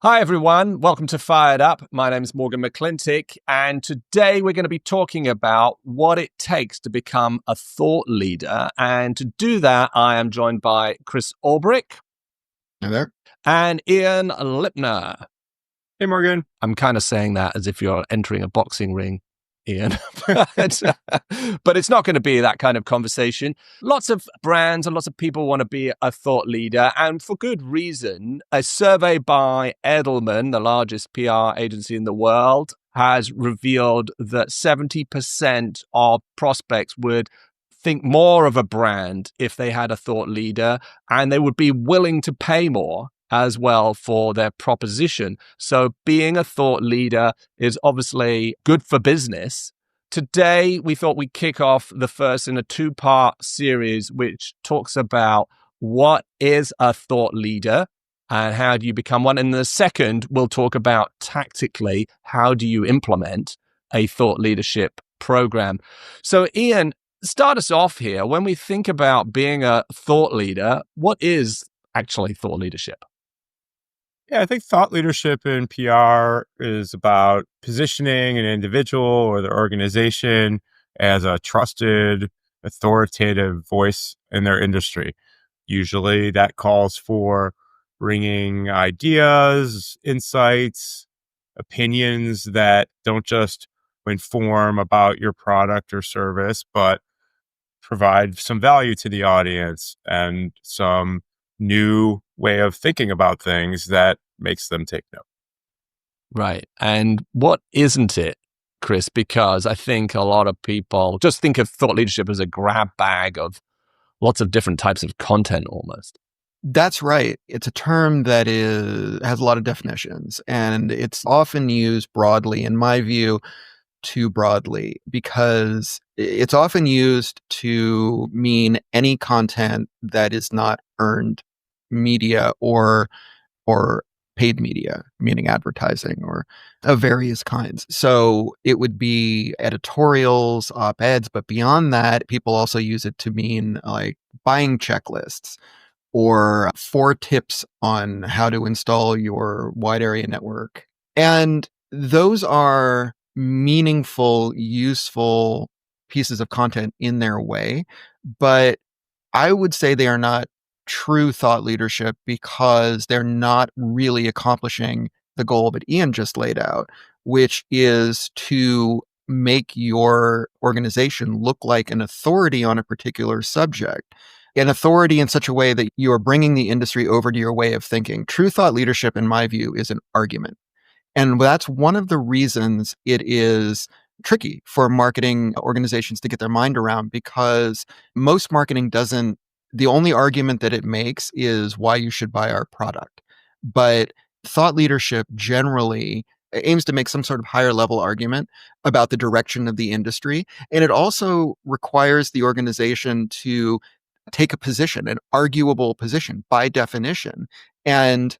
Hi, everyone. Welcome to Fired Up. My name is Morgan McLintic, and today we're going to be talking about what it takes to become a thought leader. And to do that, I am joined by Chris Ulbrich. Hi there. And Ian Lipner. Hey, Morgan. I'm kind of saying that as if you're entering a boxing ring, Ian. But it's not going to be that kind of conversation. Lots of brands and lots of people want to be a thought leader, and for good reason. A survey by Edelman, the largest PR agency in the world, has revealed that 70% of prospects would think more of a brand if they had a thought leader, and they would be willing to pay more as well for their proposition. So being a thought leader is obviously good for business. Today, we thought we'd kick off the first in a two-part series, which talks about what is a thought leader and how do you become one. And the second, we'll talk about tactically, how do you implement a thought leadership program. So Ian, start us off here. When we think about being a thought leader, what is actually thought leadership? Yeah, I think thought leadership in PR is about positioning an individual or the organization as a trusted, authoritative voice in their industry. Usually that calls for bringing ideas, insights, opinions that don't just inform about your product or service, but provide some value to the audience and some new way of thinking about things that makes them take note. Right. And what isn't it, Chris? Because I think a lot of people just think of thought leadership as a grab bag of lots of different types of content almost. That's right. It's a term that has a lot of definitions, and it's often used broadly, in my view, too broadly, because it's often used to mean any content that is not earned media or paid media, meaning advertising or of various kinds. So it would be editorials, op-eds, but beyond that, people also use it to mean like buying checklists or 4 tips on how to install your wide area network. And those are meaningful, useful pieces of content in their way. But I would say they are not true thought leadership because they're not really accomplishing the goal that Ian just laid out, which is to make your organization look like an authority on a particular subject. An authority in such a way that you are bringing the industry over to your way of thinking. True thought leadership, in my view, is an argument. And that's one of the reasons it is tricky for marketing organizations to get their mind around, because most marketing doesn't, the only argument that it makes is why you should buy our product. But thought leadership generally aims to make some sort of higher level argument about the direction of the industry. And it also requires the organization to take a position, an arguable position by definition. And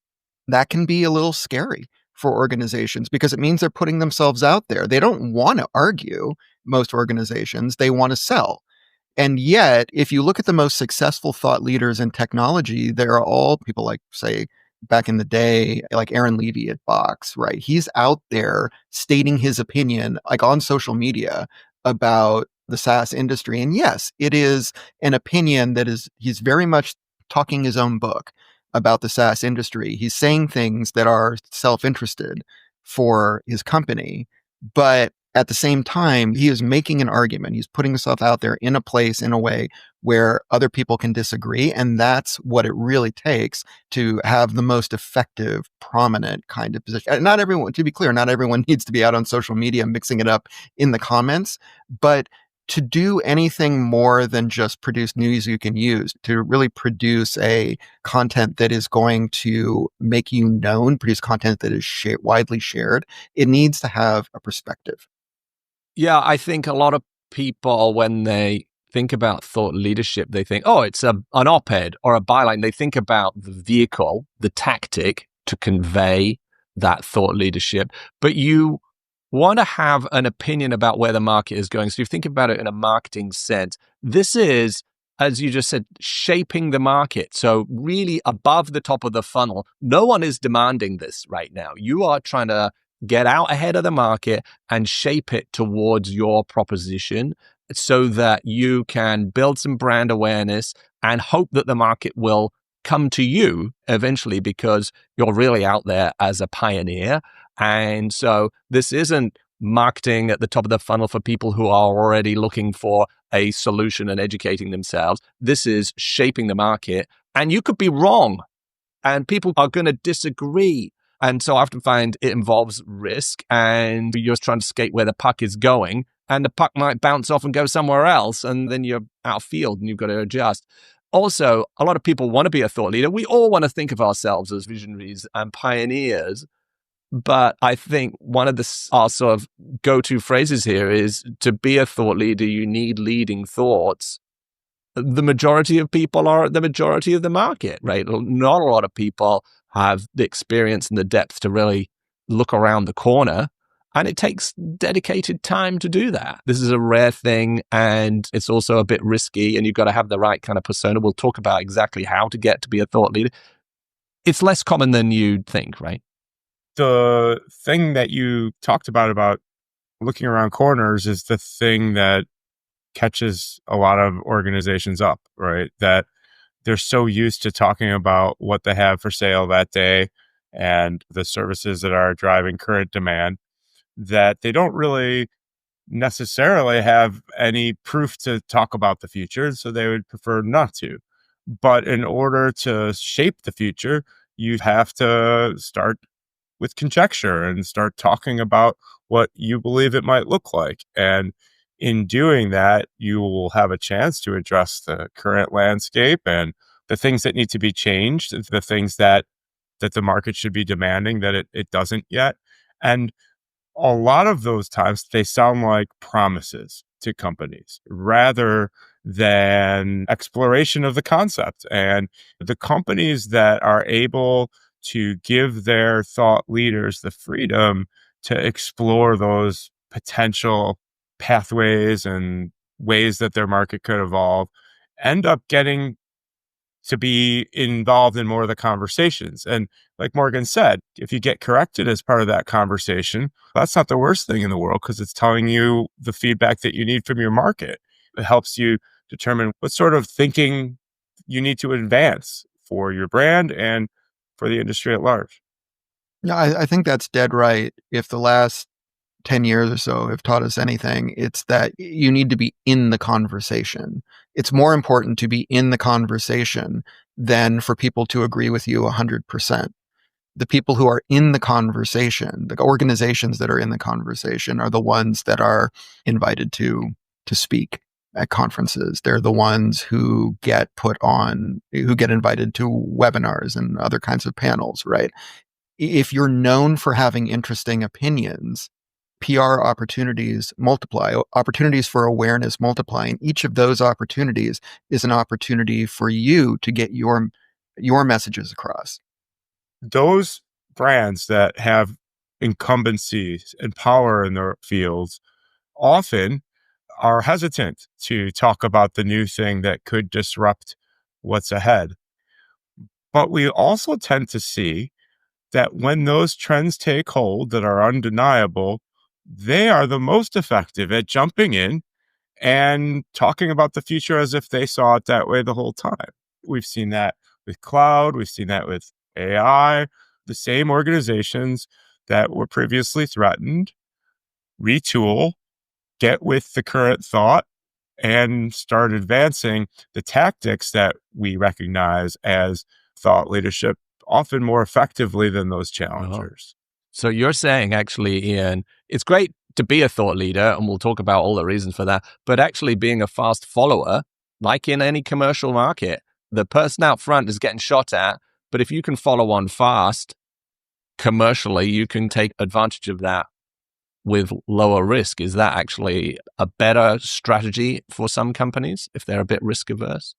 that can be a little scary for organizations because it means they're putting themselves out there. They don't want to argue, most organizations, they want to sell. And yet, if you look at the most successful thought leaders in technology, they're all people like, say, back in the day, like Aaron Levy at Box, right? He's out there stating his opinion, like on social media, about the SaaS industry. And yes, it is an opinion that he's very much talking his own book about the SaaS industry. He's saying things that are self-interested for his company, but at the same time, he is making an argument. He's putting himself out there in a place, in a way where other people can disagree. And that's what it really takes to have the most effective, prominent kind of position. And not everyone, to be clear, not everyone needs to be out on social media mixing it up in the comments, but to do anything more than just produce news you can use, to really produce a content that is going to make you known, produce content that is widely shared, it needs to have a perspective. Yeah, I think a lot of people, when they think about thought leadership, they think, oh, it's an op-ed or a byline. They think about the vehicle, the tactic to convey that thought leadership. But you want to have an opinion about where the market is going. So you think about it in a marketing sense. This is as you just said, shaping the market. So really above the top of the funnel, no one is demanding this right now. You are trying to get out ahead of the market and shape it towards your proposition so that you can build some brand awareness and hope that the market will come to you eventually because you're really out there as a pioneer. And so this isn't marketing at the top of the funnel for people who are already looking for a solution and educating themselves. This is shaping the market. And you could be wrong and people are going to disagree. And so I often find it involves risk and you're trying to skate where the puck is going and the puck might bounce off and go somewhere else. And then you're out of field and you've got to adjust. Also, a lot of people want to be a thought leader. We all want to think of ourselves as visionaries and pioneers. But I think one of our sort of go-to phrases here is to be a thought leader, you need leading thoughts. The majority of people are the majority of the market, right? Not a lot of people have the experience and the depth to really look around the corner. And it takes dedicated time to do that. This is a rare thing and it's also a bit risky and you've got to have the right kind of persona. We'll talk about exactly how to get to be a thought leader. It's less common than you'd think, right? The thing that you talked about looking around corners is the thing that catches a lot of organizations up, right? That they're so used to talking about what they have for sale that day and the services that are driving current demand that they don't really necessarily have any proof to talk about the future, so they would prefer not to. But in order to shape the future, you have to start with conjecture and start talking about what you believe it might look like. And in doing that, you will have a chance to address the current landscape and the things that need to be changed, the things that the market should be demanding that it doesn't yet. And a lot of those times they sound like promises to companies rather than exploration of the concept. And the companies that are able to give their thought leaders the freedom to explore those potential pathways and ways that their market could evolve end up getting to be involved in more of the conversations. And like Morgan said, if you get corrected as part of that conversation, that's not the worst thing in the world because it's telling you the feedback that you need from your market. It helps you determine what sort of thinking you need to advance for your brand and for the industry at large. No, I think that's dead right. If the last 10 years or so have taught us anything, it's that you need to be in the conversation. It's more important to be in the conversation than for people to agree with you 100%. The people who are in the conversation, the organizations that are in the conversation are the ones that are invited to speak at conferences. They're the ones who get invited to webinars and other kinds of panels, right? If you're known for having interesting opinions, PR opportunities multiply, opportunities for awareness multiply, and each of those opportunities is an opportunity for you to get your messages across. Those brands that have incumbencies and power in their fields often are hesitant to talk about the new thing that could disrupt what's ahead. But we also tend to see that when those trends take hold that are undeniable, they are the most effective at jumping in and talking about the future as if they saw it that way the whole time. We've seen that with cloud. We've seen that with AI. The same organizations that were previously threatened retool, get with the current thought, and start advancing the tactics that we recognize as thought leadership often more effectively than those challengers. So you're saying, actually, Ian, it's great to be a thought leader, and we'll talk about all the reasons for that, but actually being a fast follower, like in any commercial market, the person out front is getting shot at, but if you can follow on fast, commercially, you can take advantage of that with lower risk. Is that actually a better strategy for some companies if they're a bit risk averse?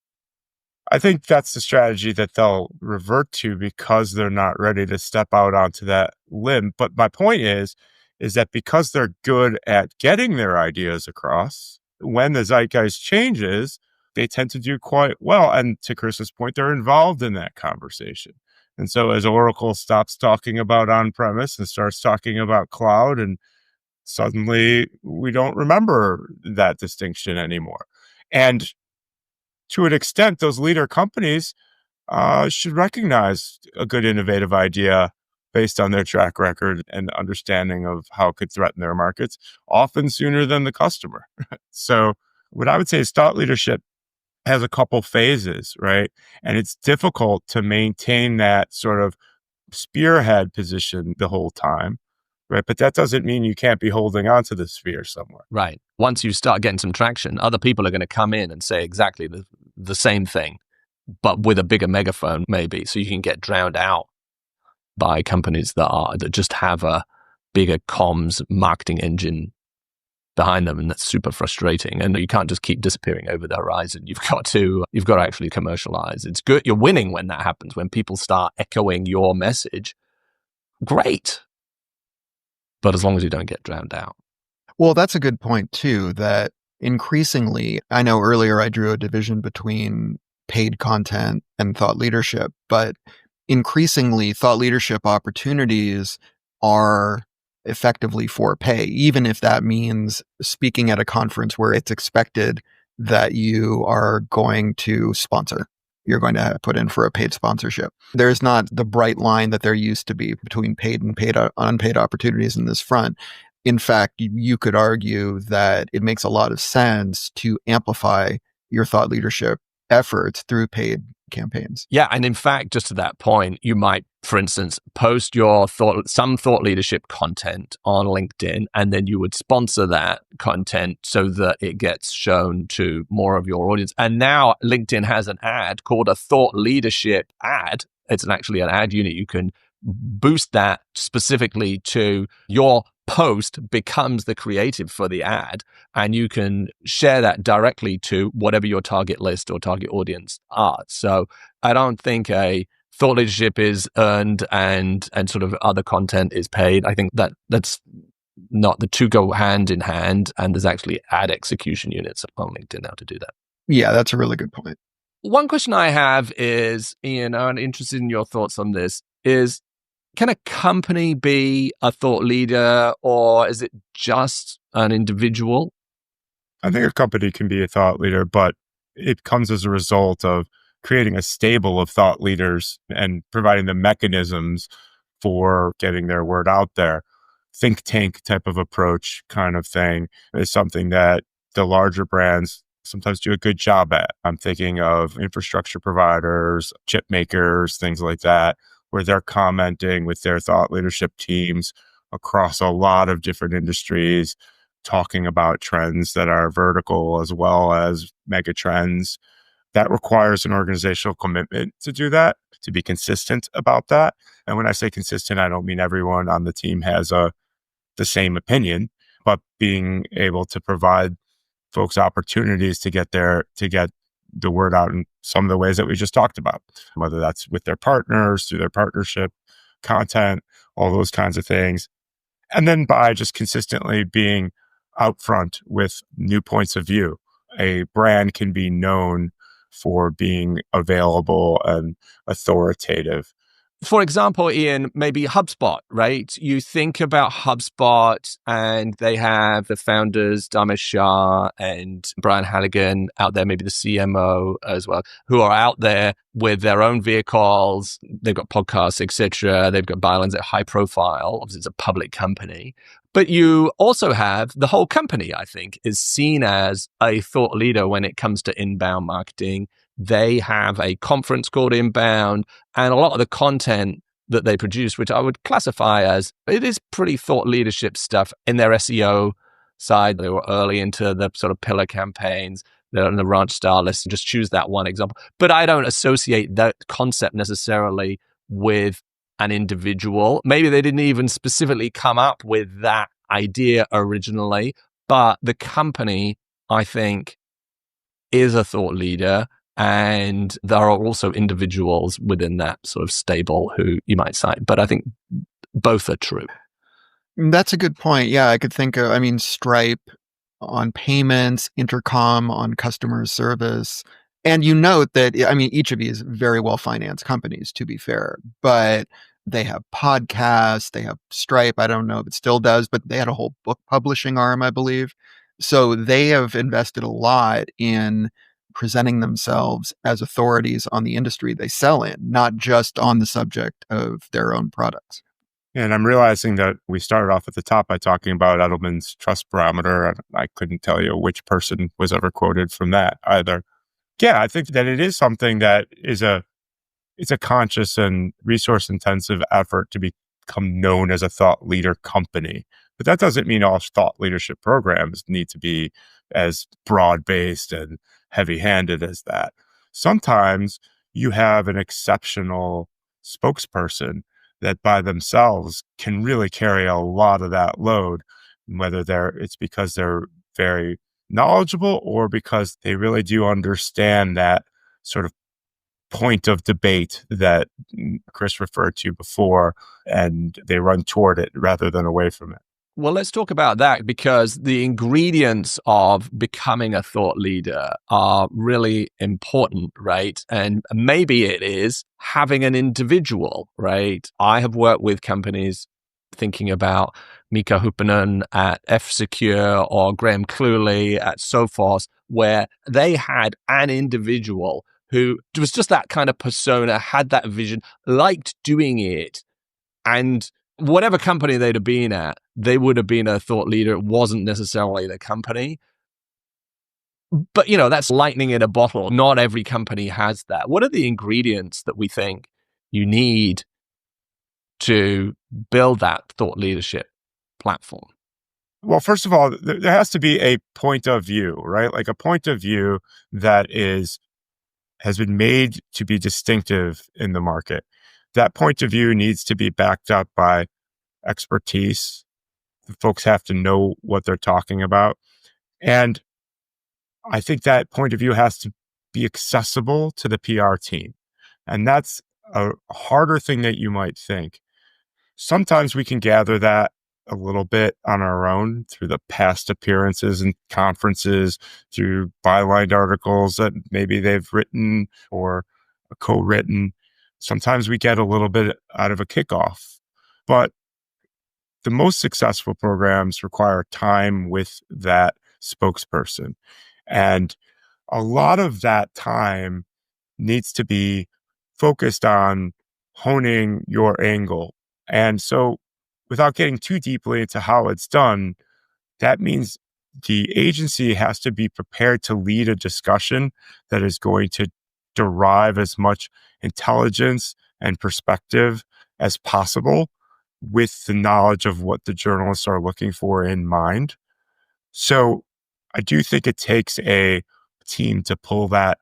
I think that's the strategy that they'll revert to because they're not ready to step out onto that limb. But my point is that because they're good at getting their ideas across, when the zeitgeist changes, they tend to do quite well. And to Chris's point, they're involved in that conversation. And so as Oracle stops talking about on-premise and starts talking about cloud, and suddenly we don't remember that distinction anymore. And to an extent, those leader companies should recognize a good innovative idea based on their track record and understanding of how it could threaten their markets, often sooner than the customer. So what I would say is thought leadership has a couple phases, right? And it's difficult to maintain that sort of spearhead position the whole time, right? But that doesn't mean you can't be holding on to the spear somewhere. Right. Once you start getting some traction, other people are going to come in and say exactly the same thing, but with a bigger megaphone, maybe, so you can get drowned out by companies that just have a bigger comms marketing engine behind them, and that's super frustrating. And you can't just keep disappearing over the horizon. You've got to actually commercialize. It's good. You're winning when that happens, when people start echoing your message. Great. But as long as you don't get drowned out. Well, that's a good point too, that increasingly, I know earlier I drew a division between paid content and thought leadership, but increasingly thought leadership opportunities are effectively for pay, even if that means speaking at a conference where it's expected that you are going to sponsor. You're going to put in for a paid sponsorship. There's not the bright line that there used to be between paid and unpaid opportunities in this front. In fact, you could argue that it makes a lot of sense to amplify your thought leadership efforts through paid campaigns. Yeah, and in fact, just to that point, you might, for instance, post some thought leadership content on LinkedIn, and then you would sponsor that content so that it gets shown to more of your audience. And now LinkedIn has an ad called a thought leadership ad. It's actually an ad unit. You can boost that specifically to your post becomes the creative for the ad, and you can share that directly to whatever your target list or target audience are. So I don't think a thought leadership is earned and sort of other content is paid. I think that's not, the two go hand in hand, and there's actually ad execution units on LinkedIn now to do that. Yeah, that's a really good point. One question I have is, Ian, I'm interested in your thoughts on this, is can a company be a thought leader, or is it just an individual? I think a company can be a thought leader, but it comes as a result of creating a stable of thought leaders and providing the mechanisms for getting their word out there. Think tank type of approach kind of thing is something that the larger brands sometimes do a good job at. I'm thinking of infrastructure providers, chip makers, things like that, where they're commenting with their thought leadership teams across a lot of different industries, talking about trends that are vertical as well as mega trends. That requires an organizational commitment to do that, to be consistent about that. And when I say consistent, I don't mean everyone on the team has the same opinion, but being able to provide folks opportunities to get the word out in some of the ways that we just talked about, whether that's with their partners, through their partnership, content, all those kinds of things. And then by just consistently being out front with new points of view. A brand can be known for being available and authoritative. For example, Ian, maybe HubSpot, right? You think about HubSpot and they have the founders, Dharmesh Shah and Brian Halligan out there, maybe the CMO as well, who are out there with their own vehicles. They've got podcasts, etc. They've got bylines at high profile. Obviously, it's a public company. But you also have the whole company, I think, is seen as a thought leader when it comes to inbound marketing. They have a conference called Inbound, and a lot of the content that they produce, which I would classify as, it is pretty thought leadership stuff in their SEO side. They were early into the sort of pillar campaigns. They're on the ranch star list, and just choose that one example. But I don't associate that concept necessarily with an individual. Maybe they didn't even specifically come up with that idea originally, but the company, I think, is a thought leader. And there are also individuals within that sort of stable who you might cite. But I think both are true. That's a good point. Yeah, I could think of, Stripe on payments, intercom on customer service. And you note that, I mean, each of these very well-financed companies, to be fair, but they have podcasts, they have Stripe. I don't know if it still does, but they had a whole book publishing arm, I believe. So they have invested a lot in presenting themselves as authorities on the industry they sell in, not just on the subject of their own products. And I'm realizing that we started off at the top by talking about Edelman's trust barometer. And I couldn't tell you which person was ever quoted from that either. Yeah, I think that it is something that it's a conscious and resource intensive effort to become known as a thought leader company. But that doesn't mean all thought leadership programs need to be as broad based and heavy handed as that. Sometimes you have an exceptional spokesperson that by themselves can really carry a lot of that load, whether it's because they're very knowledgeable or because they really do understand that sort of point of debate that Chris referred to before, and they run toward it rather than away from it. Well, let's talk about that, because the ingredients of becoming a thought leader are really important, right? And maybe it is having an individual, right? I have worked with companies, thinking about Mika Huppanen at F-Secure or Graham Cluley at Sophos, where they had an individual who was just that kind of persona, had that vision, liked doing it, and whatever company they'd have been at, they would have been a thought leader. It wasn't necessarily the company. But, that's lightning in a bottle. Not every company has that. What are the ingredients that we think you need to build that thought leadership platform? Well, first of all, there has to be a point of view, right? Like a point of view that has been made to be distinctive in the market. That point of view needs to be backed up by expertise. The folks have to know what they're talking about. And I think that point of view has to be accessible to the PR team. And that's a harder thing that you might think. Sometimes we can gather that a little bit on our own through the past appearances and conferences, through byline articles that maybe they've written or co-written. Sometimes we get a little bit out of a kickoff, but the most successful programs require time with that spokesperson. And a lot of that time needs to be focused on honing your angle. And so without getting too deeply into how it's done, that means the agency has to be prepared to lead a discussion that is going to derive as much intelligence and perspective as possible with the knowledge of what the journalists are looking for in mind. So I do think it takes a team to pull that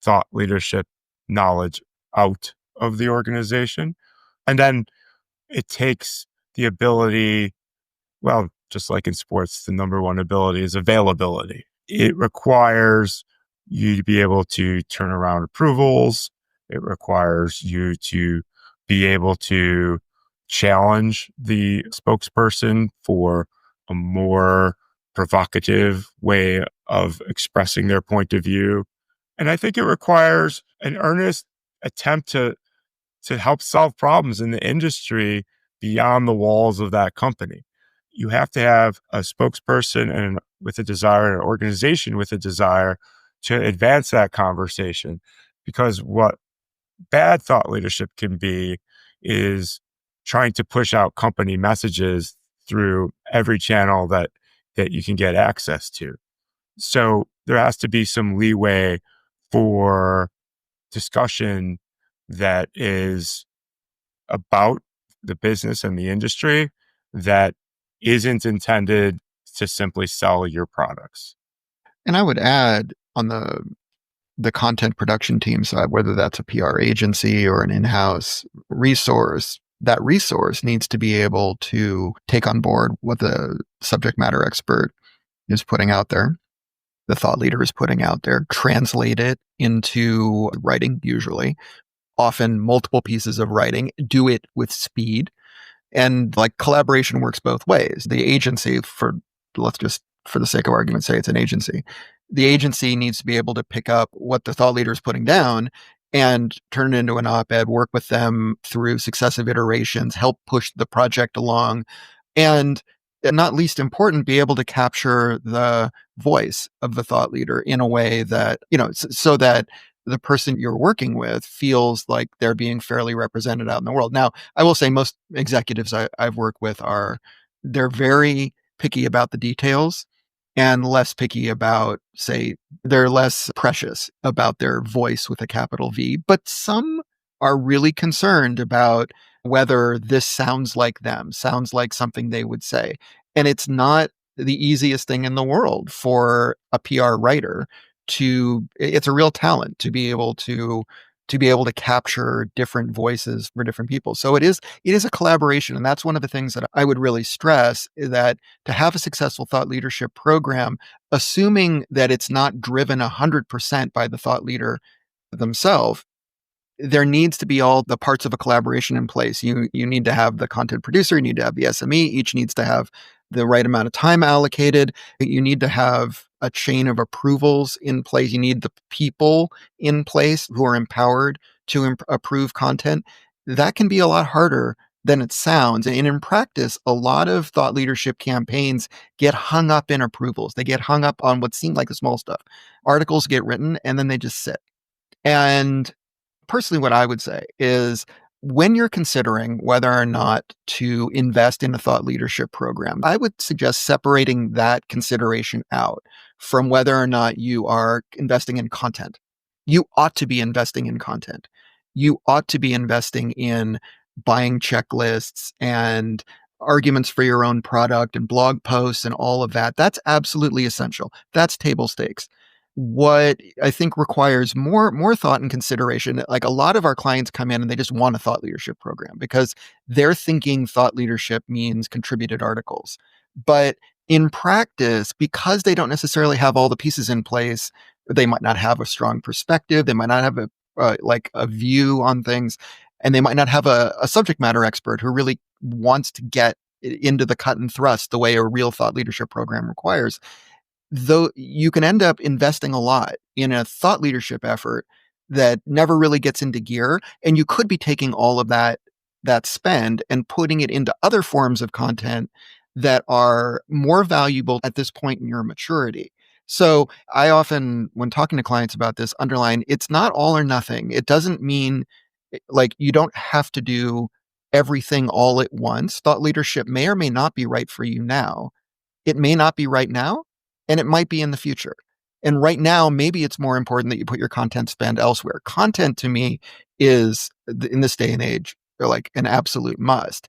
thought leadership knowledge out of the organization. And then it takes the ability, well, just like in sports, the number one ability is availability. It requires you to be able to turn around approvals. It requires you to be able to challenge the spokesperson for a more provocative way of expressing their point of view. And I think it requires an earnest attempt to help solve problems in the industry beyond the walls of that company. You have to have a spokesperson and with a desire, an organization with a desire to advance that conversation. Because what bad thought leadership can be is trying to push out company messages through every channel that you can get access to. So there has to be some leeway for discussion that is about the business and the industry that isn't intended to simply sell your products. And I would add on the content production team side, whether that's a PR agency or an in-house resource, that resource needs to be able to take on board what the subject matter expert is putting out there, the thought leader is putting out there, translate it into writing, usually, often multiple pieces of writing, do it with speed. And like collaboration works both ways. The agency, let's just for the sake of argument, say it's an agency. The agency needs to be able to pick up what the thought leader is putting down and turn it into an op-ed, work with them through successive iterations, help push the project along, and not least important, be able to capture the voice of the thought leader in a way that, so that the person you're working with feels like they're being fairly represented out in the world. Now, I will say most executives I've worked with they're very picky about the details and less picky about, say, they're less precious about their voice with a capital V, but some are really concerned about whether this sounds like them, sounds like something they would say. And it's not the easiest thing in the world for a PR writer it's a real talent to be able to capture different voices for different people. So it is a collaboration. And that's one of the things that I would really stress, is that to have a successful thought leadership program, assuming that it's not driven 100% by the thought leader themselves, there needs to be all the parts of a collaboration in place. You need to have the content producer, you need to have the SME, each needs to have the right amount of time allocated. You need to have a chain of approvals in place. You need the people in place who are empowered to approve content. That can be a lot harder than it sounds. And in practice, a lot of thought leadership campaigns get hung up in approvals. They get hung up on what seemed like the small stuff. Articles get written and then they just sit. And personally, what I would say is, when you're considering whether or not to invest in a thought leadership program, I would suggest separating that consideration out from whether or not you are investing in content. You ought to be investing in content. You ought to be investing in buying checklists and arguments for your own product and blog posts and all of that. That's absolutely essential. That's table stakes. What I think requires more thought and consideration, like a lot of our clients come in and they just want a thought leadership program because they're thinking thought leadership means contributed articles. But in practice, because they don't necessarily have all the pieces in place, they might not have a strong perspective. They might not have a view on things, and they might not have a subject matter expert who really wants to get into the cut and thrust the way a real thought leadership program requires. Though you can end up investing a lot in a thought leadership effort that never really gets into gear. And you could be taking all of that spend and putting it into other forms of content that are more valuable at this point in your maturity. So I often, when talking to clients about this, underline, it's not all or nothing. It doesn't mean like you don't have to do everything all at once. Thought leadership may or may not be right for you now. It may not be right now, and it might be in the future. And right now, maybe it's more important that you put your content spend elsewhere. Content to me is, in this day and age, like an absolute must.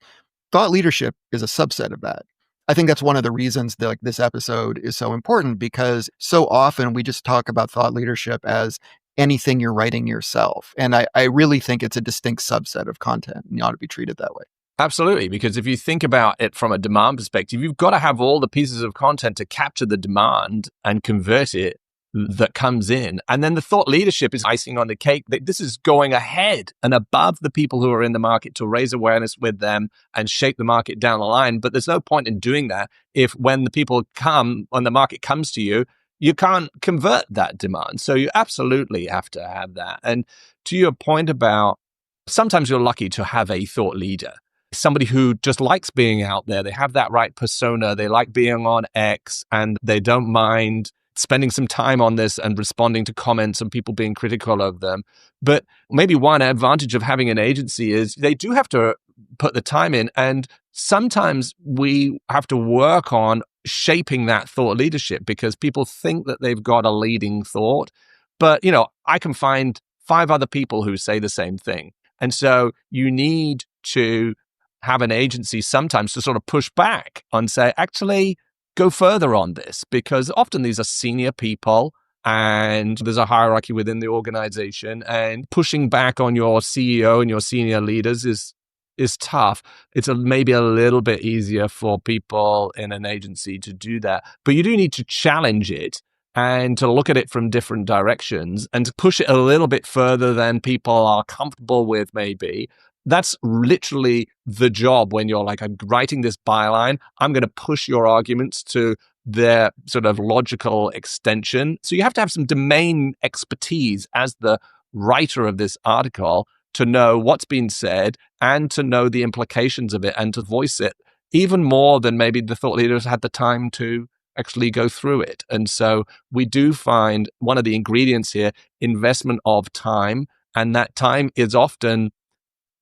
Thought leadership is a subset of that. I think that's one of the reasons that this episode is so important, because so often we just talk about thought leadership as anything you're writing yourself. And I really think it's a distinct subset of content and you ought to be treated that way. Absolutely, because if you think about it from a demand perspective, you've got to have all the pieces of content to capture the demand and convert it that comes in. And then the thought leadership is icing on the cake. This is going ahead and above the people who are in the market to raise awareness with them and shape the market down the line. But there's no point in doing that if when the market comes to you, you can't convert that demand. So you absolutely have to have that. And to your point about sometimes you're lucky to have a thought leader, somebody who just likes being out there. They have that right persona. They like being on X and they don't mind spending some time on this and responding to comments and people being critical of them. But maybe one advantage of having an agency is they do have to put the time in. And sometimes we have to work on shaping that thought leadership because people think that they've got a leading thought. But, I can find 5 other people who say the same thing. And so you need to have an agency sometimes to sort of push back and say, actually, go further on this, because often these are senior people and there's a hierarchy within the organization, and pushing back on your CEO and your senior leaders is tough. It's maybe a little bit easier for people in an agency to do that, but you do need to challenge it and to look at it from different directions and to push it a little bit further than people are comfortable with maybe. That's literally the job when you're like, I'm writing this byline. I'm going to push your arguments to their sort of logical extension. So you have to have some domain expertise as the writer of this article to know what's been said and to know the implications of it and to voice it even more than maybe the thought leaders had the time to actually go through it. And so we do find one of the ingredients here, investment of time. And that time is often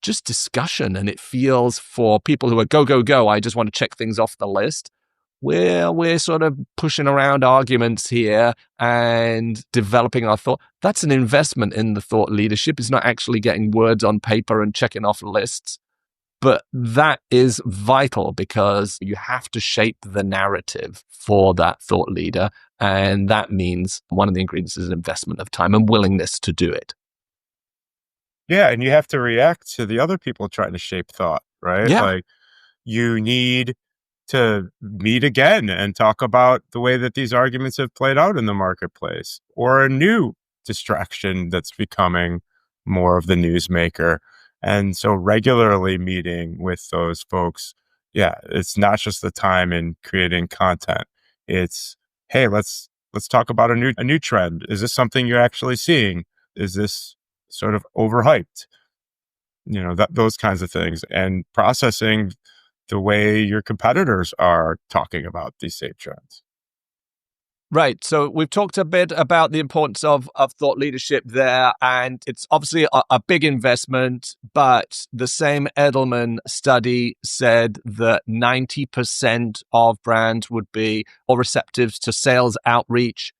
just discussion. And it feels for people who are go, go, go, I just want to check things off the list. We're sort of pushing around arguments here and developing our thought. That's an investment in the thought leadership. It's not actually getting words on paper and checking off lists. But that is vital because you have to shape the narrative for that thought leader. And that means one of the ingredients is investment of time and willingness to do it. Yeah, and you have to react to the other people trying to shape thought, right? Yeah. Like you need to meet again and talk about the way that these arguments have played out in the marketplace or a new distraction that's becoming more of the newsmaker. And so regularly meeting with those folks, yeah, it's not just the time in creating content. It's, hey, let's talk about a new trend. Is this something you're actually seeing? Is this sort of overhyped? You know, those kinds of things, and processing the way your competitors are talking about these same trends. Right. So we've talked a bit about the importance of thought leadership there, and it's obviously a big investment, but the same Edelman study said that 90% of brands would be more receptive to sales outreach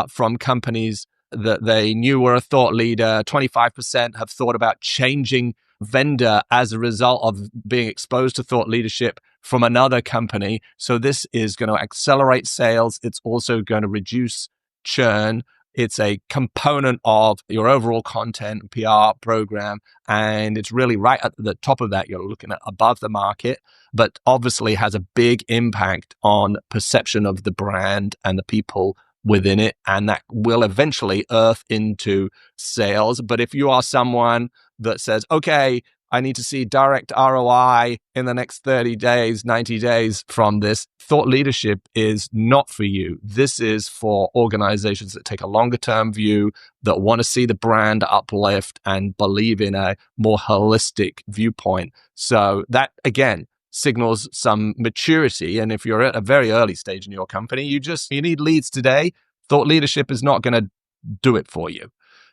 from companies that they knew were a thought leader. 25% have thought about changing vendor as a result of being exposed to thought leadership from another company. So this is going to accelerate sales. It's also going to reduce churn. It's a component of your overall content PR program. And it's really right at the top of that. You're looking at above the market, but obviously has a big impact on perception of the brand and the people within it. And that will eventually earth into sales. But if you are someone that says, okay, I need to see direct ROI in the next 30 days, 90 days from this, thought leadership is not for you. This is for organizations that take a longer term view, that want to see the brand uplift and believe in a more holistic viewpoint. So that, again, signals some maturity. And if you're at a very early stage in your company, you need leads today. Thought leadership is not going to do it for you.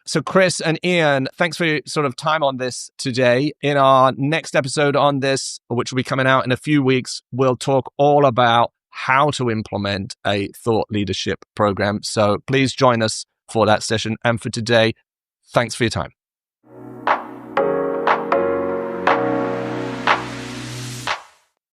So Chris and Ian, thanks for your sort of time on this today. In our next episode on this, which will be coming out in a few weeks, we'll talk all about how to implement a thought leadership program. So please join us for that session. And for today, thanks for your time.